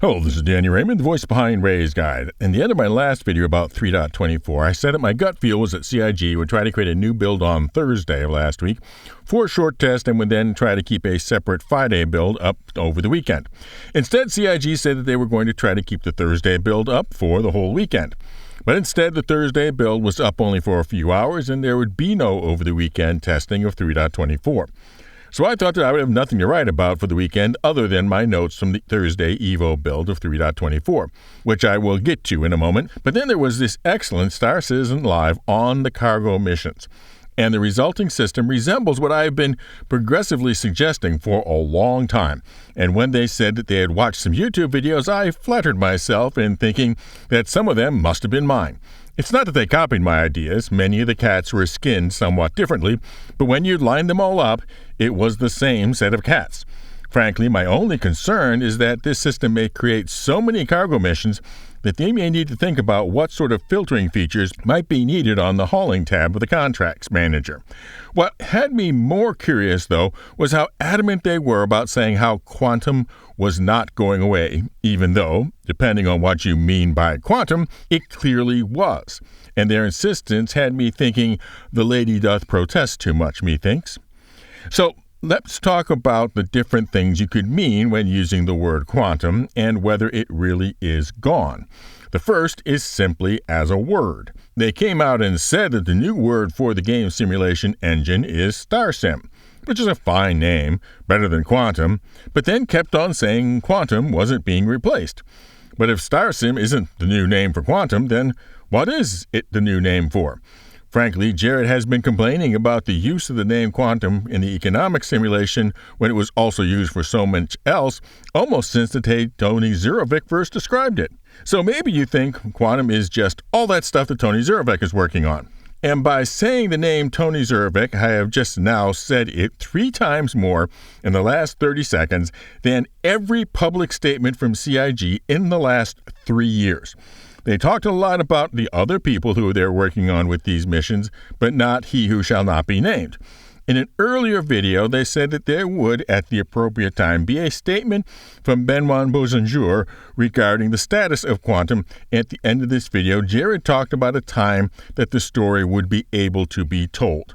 Hello, this is Danny Raymond, the voice behind Ray's Guide. In the end of my last video about 3.24, I said that my gut feel was that CIG would try to create a new build on Thursday of last week for a short test and would then try to keep a separate Friday build up over the weekend. Instead, CIG said that they were going to try to keep the Thursday build up for the whole weekend. But instead, the Thursday build was up only for a few hours and there would be no over-the-weekend testing of 3.24. So I thought that I would have nothing to write about for the weekend other than my notes from the Thursday EVO build of 3.24, which I will get to in a moment. But then there was this excellent Starsim live on the cargo missions. And the resulting system resembles what I have been progressively suggesting for a long time. And when they said that they had watched some YouTube videos, I flattered myself in thinking that some of them must have been mine. It's not that they copied my ideas. Many of the cats were skinned somewhat differently, but when you line them all up, it was the same set of cats. Frankly, my only concern is that this system may create so many cargo missions that they may need to think about what sort of filtering features might be needed on the hauling tab of the contracts manager. What had me more curious, though, was how adamant they were about saying how quantum was not going away, even though, depending on what you mean by quantum, it clearly was. And their insistence had me thinking, the lady doth protest too much, methinks. So, let's talk about the different things you could mean when using the word quantum and whether it really is gone. The first is simply as a word. They came out and said that the new word for the game simulation engine is Starsim, which is a fine name, better than quantum, but then kept on saying quantum wasn't being replaced. But if Starsim isn't the new name for quantum, then what is it the new name for? Frankly, Jared has been complaining about the use of the name quantum in the economic simulation when it was also used for so much else, almost since the day Tony Zurovic first described it. So maybe you think quantum is just all that stuff that Tony Zurovic is working on. And by saying the name Tony Zurovic, I have just now said it 3 times more in the last 30 seconds than every public statement from CIG in the last 3 years. They talked a lot about the other people who they're working on with these missions, but not he who shall not be named. In an earlier video, they said that there would, at the appropriate time, be a statement from Benoit Bosanjour regarding the status of quantum. At the end of this video, Jared talked about a time that the story would be able to be told.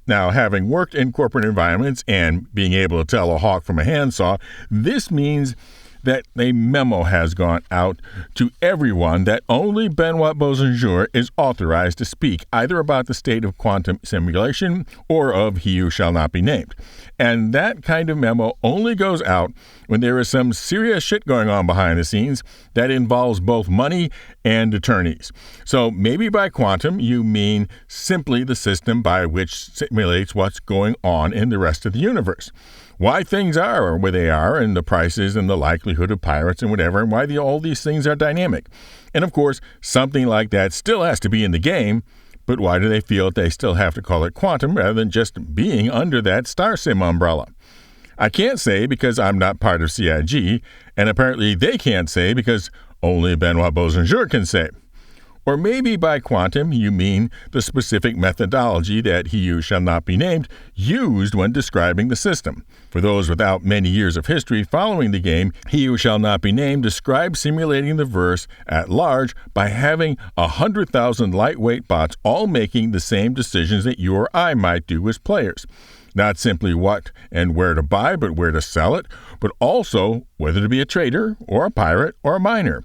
Now, having worked in corporate environments and being able to tell a hawk from a handsaw, this means that a memo has gone out to everyone that only Benoit Bosanjour is authorized to speak either about the state of quantum simulation or of he who shall not be named. And that kind of memo only goes out when there is some serious shit going on behind the scenes that involves both money and attorneys. So maybe by quantum you mean simply the system by which simulates what's going on in the rest of the universe. Why things are where they are, and the prices and the likelihood of pirates and whatever, and why all these things are dynamic. And of course, something like that still has to be in the game, but why do they feel that they still have to call it quantum rather than just being under that Starsim umbrella? I can't say because I'm not part of CIG, and apparently they can't say because only Benoit Bosanjour can say. Or maybe by quantum you mean the specific methodology that he who shall not be named used when describing the system. For those without many years of history following the game, he who shall not be named describes simulating the verse at large by having 100,000 lightweight bots all making the same decisions that you or I might do as players. Not simply what and where to buy, but where to sell it, but also whether to be a trader or a pirate or a miner.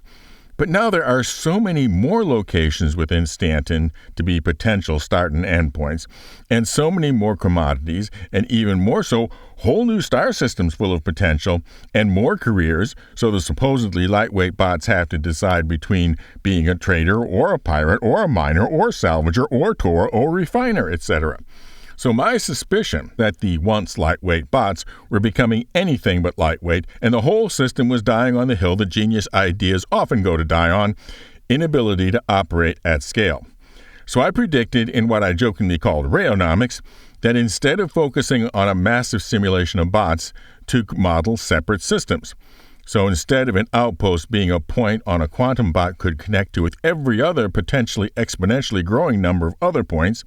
But now there are so many more locations within Stanton to be potential start and end points, and so many more commodities, and even more so, whole new star systems full of potential, and more careers, so the supposedly lightweight bots have to decide between being a trader or a pirate or a miner or salvager or tour or refiner, etc. So my suspicion that the once lightweight bots were becoming anything but lightweight, and the whole system was dying on the hill that genius ideas often go to die on, inability to operate at scale. So I predicted in what I jokingly called Rayonomics that instead of focusing on a massive simulation of bots, to model separate systems. So instead of an outpost being a point on a quantum bot could connect to with every other potentially exponentially growing number of other points,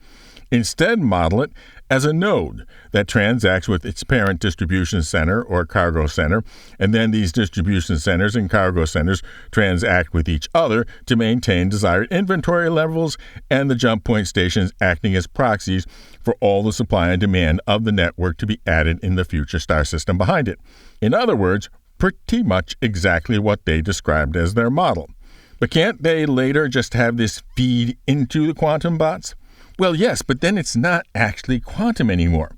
Instead, model it as a node that transacts with its parent distribution center or cargo center, and then these distribution centers and cargo centers transact with each other to maintain desired inventory levels, and the jump point stations acting as proxies for all the supply and demand of the network to be added in the future star system behind it. In other words, pretty much exactly what they described as their model. But can't they later just have this feed into the quantum bots? Well, yes, but then it's not actually quantum anymore.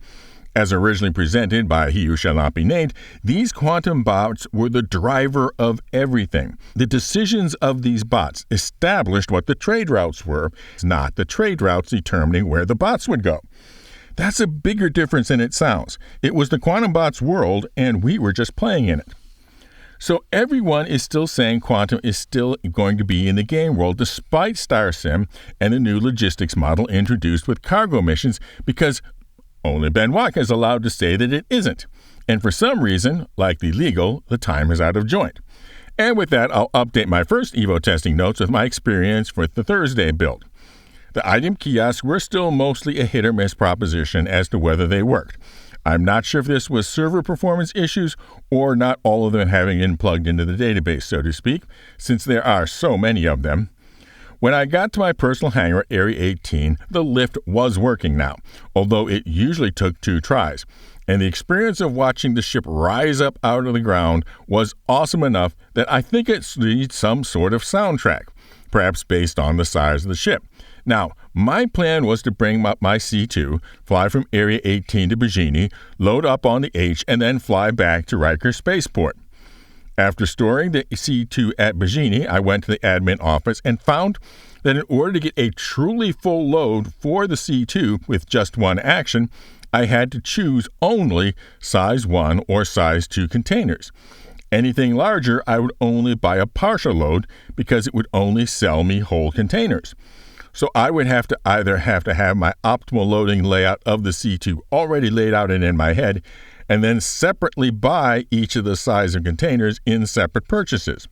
As originally presented by he who shall not be named, these quantum bots were the driver of everything. The decisions of these bots established what the trade routes were, not the trade routes determining where the bots would go. That's a bigger difference than it sounds. It was the quantum bots' world, and we were just playing in it. So everyone is still saying quantum is still going to be in the game world despite Starsim and the new logistics model introduced with cargo missions, because only Benoit is allowed to say that it isn't. And for some reason, like the legal, the time is out of joint. And with that, I'll update my first EVO testing notes with my experience with the Thursday build. The item kiosks were still mostly a hit or miss proposition as to whether they worked. I'm not sure if this was server performance issues or not all of them having been plugged into the database, so to speak, since there are so many of them. When I got to my personal hangar, Area 18, the lift was working now, although it usually took 2 tries. And the experience of watching the ship rise up out of the ground was awesome enough that I think it needs some sort of soundtrack, perhaps based on the size of the ship. Now, my plan was to bring up my C2, fly from Area 18 to Bajini, load up on the H, and then fly back to Riker Spaceport. After storing the C2 at Bajini, I went to the admin office and found that in order to get a truly full load for the C2 with just one action, I had to choose only size 1 or size 2 containers. Anything larger, I would only buy a partial load because it would only sell me whole containers. So I would have to either have my optimal loading layout of the C2 already laid out and in my head, and then separately buy each of the size of containers in separate purchases.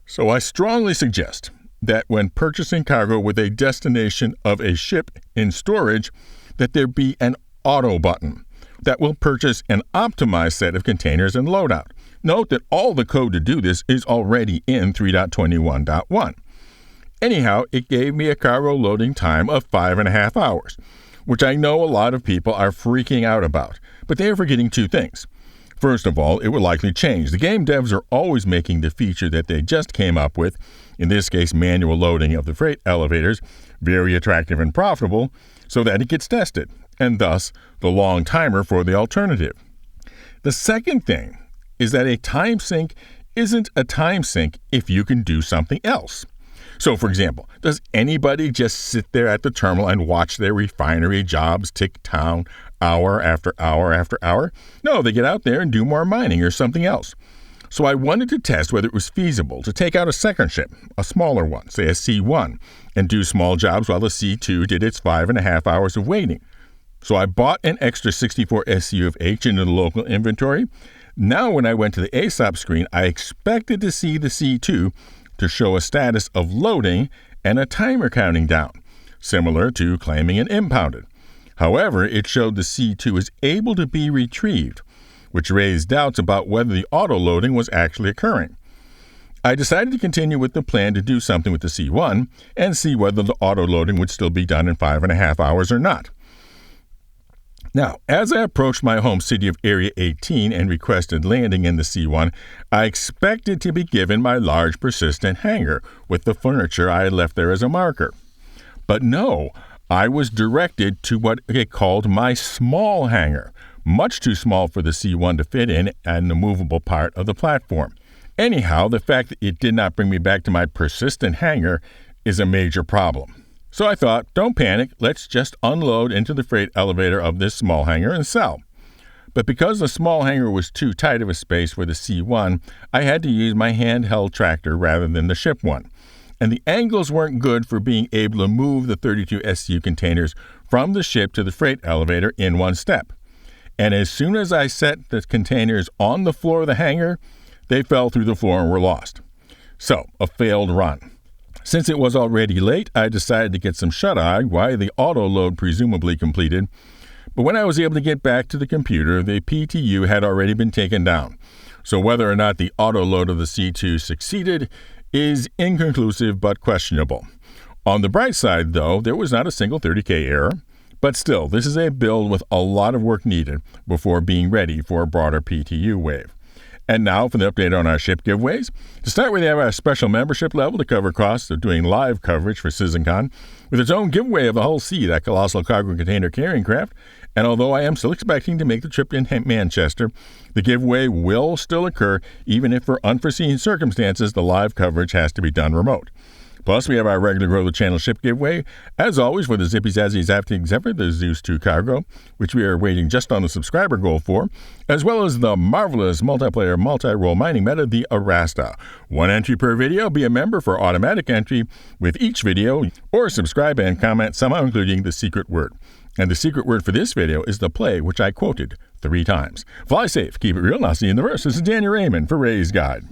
So I strongly suggest that when purchasing cargo with a destination of a ship in storage, that there be an auto button that will purchase an optimized set of containers and loadout. Note that all the code to do this is already in 3.21.1. Anyhow, it gave me a cargo loading time of 5.5 hours, which I know a lot of people are freaking out about, but they are forgetting 2 things. First of all, it will likely change. The game devs are always making the feature that they just came up with, in this case manual loading of the freight elevators, very attractive and profitable, so that it gets tested, and thus the long timer for the alternative. The second thing is that a time sink isn't a time sink if you can do something else. So, for example, does anybody just sit there at the terminal and watch their refinery jobs tick down hour after hour after hour? No, they get out there and do more mining or something else. So I wanted to test whether it was feasible to take out a second ship, a smaller one, say a C1, and do small jobs while the C2 did its 5.5 hours of waiting. So I bought an extra 64 SCU of H into the local inventory. Now when I went to the ASOP screen, I expected to see the C2 to show a status of loading and a timer counting down, similar to claiming an impounded. However, it showed the C2 is able to be retrieved, which raised doubts about whether the auto-loading was actually occurring. I decided to continue with the plan to do something with the C1 and see whether the auto-loading would still be done in 5.5 hours or not. Now, as I approached my home city of Area 18 and requested landing in the C1, I expected to be given my large persistent hangar with the furniture I had left there as a marker. But no, I was directed to what they called my small hangar, much too small for the C1 to fit in and the movable part of the platform. Anyhow, the fact that it did not bring me back to my persistent hangar is a major problem. So I thought, don't panic, let's just unload into the freight elevator of this small hangar and sell. But because the small hangar was too tight of a space for the C1, I had to use my handheld tractor rather than the ship one. And the angles weren't good for being able to move the 32 SCU containers from the ship to the freight elevator in one step. And as soon as I set the containers on the floor of the hangar, they fell through the floor and were lost. So, a failed run. Since it was already late, I decided to get some shut-eye while the auto-load presumably completed. But when I was able to get back to the computer, the PTU had already been taken down. So whether or not the auto-load of the C2 succeeded is inconclusive but questionable. On the bright side, though, there was not a single 30K error. But still, this is a build with a lot of work needed before being ready for a broader PTU wave. And now for the update on our ship giveaways. To start with, we have our special membership level to cover costs of doing live coverage for CitizenCon, with its own giveaway of the Hull C, that colossal cargo container carrying craft. And although I am still expecting to make the trip in Manchester, the giveaway will still occur, even if for unforeseen circumstances the live coverage has to be done remote. Plus, we have our regular Grow the Channel ship giveaway, as always, for the Zippy Zazzy Zafting Zephyr, the Zeus 2 cargo, which we are waiting just on the subscriber goal for, as well as the marvelous multiplayer multi-role mining meta, the Arasta. One entry per video, be a member for automatic entry with each video, or subscribe and comment somehow including the secret word. And the secret word for this video is the play, which I quoted 3 times. Fly safe, keep it real, and I'll see you in the verse. This is Daniel Raymond for Ray's Guide.